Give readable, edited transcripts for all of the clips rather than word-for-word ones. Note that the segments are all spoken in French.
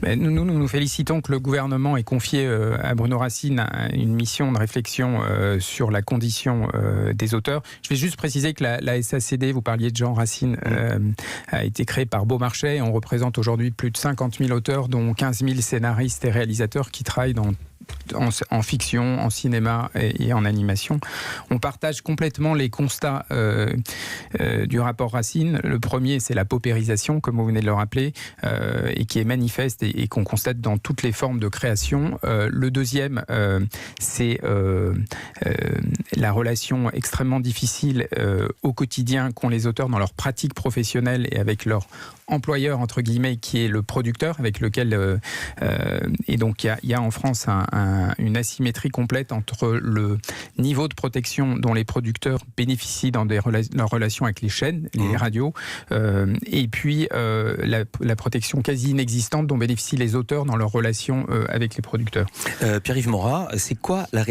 Nous félicitons que le gouvernement ait confié à Bruno Racine une mission de réflexion sur la condition des auteurs. Je vais juste préciser que la SACD, vous parliez de Jean Racine, a été créée par Beaumarchais. On représente aujourd'hui plus de 50 000 auteurs, dont 15 000 scénaristes et réalisateurs qui travaillent en fiction, en cinéma et en animation. On partage complètement les constats du rapport Racine. Le premier, c'est la paupérisation, comme vous venez de le rappeler, et qui est manifeste et qu'on constate dans toutes les formes de création. Le deuxième, c'est la relation extrêmement difficile au quotidien qu'ont les auteurs dans leur pratique professionnelle et avec leur employeur, entre guillemets, qui est le producteur, avec lequel... et donc, il y a en France une asymétrie complète entre le niveau de protection dont les producteurs bénéficient dans leurs relations avec les chaînes, les radios, et puis la protection quasi inexistante dont bénéficient les auteurs dans leurs relations avec les producteurs. Pierre-Yves Morat, c'est quoi la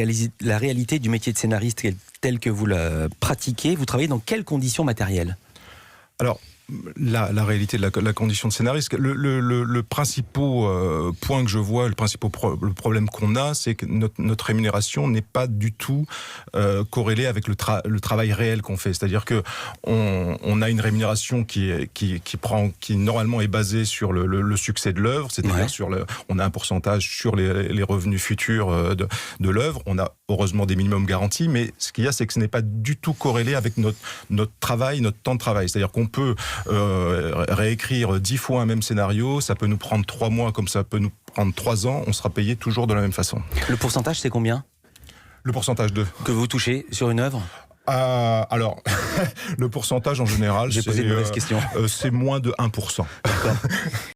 réalité du métier de scénariste tel que vous le pratiquez? Vous travaillez dans quelles conditions matérielles? Alors, la réalité de la condition de scénariste, le principal point que je vois, le problème qu'on a, c'est que notre rémunération n'est pas du tout corrélée avec le travail réel qu'on fait. C'est-à-dire que on a une rémunération qui normalement est basée sur le succès de l'œuvre, c'est-à-dire on a un pourcentage sur les revenus futurs de l'œuvre. On a heureusement des minimums garantis, mais ce qu'il y a, c'est que ce n'est pas du tout corrélé avec notre travail, notre temps de travail. C'est-à-dire qu'on peut réécrire 10 fois un même scénario, ça peut nous prendre 3 mois comme ça peut nous prendre 3 ans, on sera payé toujours de la même façon. Le pourcentage, c'est combien? Le pourcentage que vous touchez sur une œuvre? Alors, le pourcentage en général, j'ai posé une mauvaise question. C'est moins de 1%.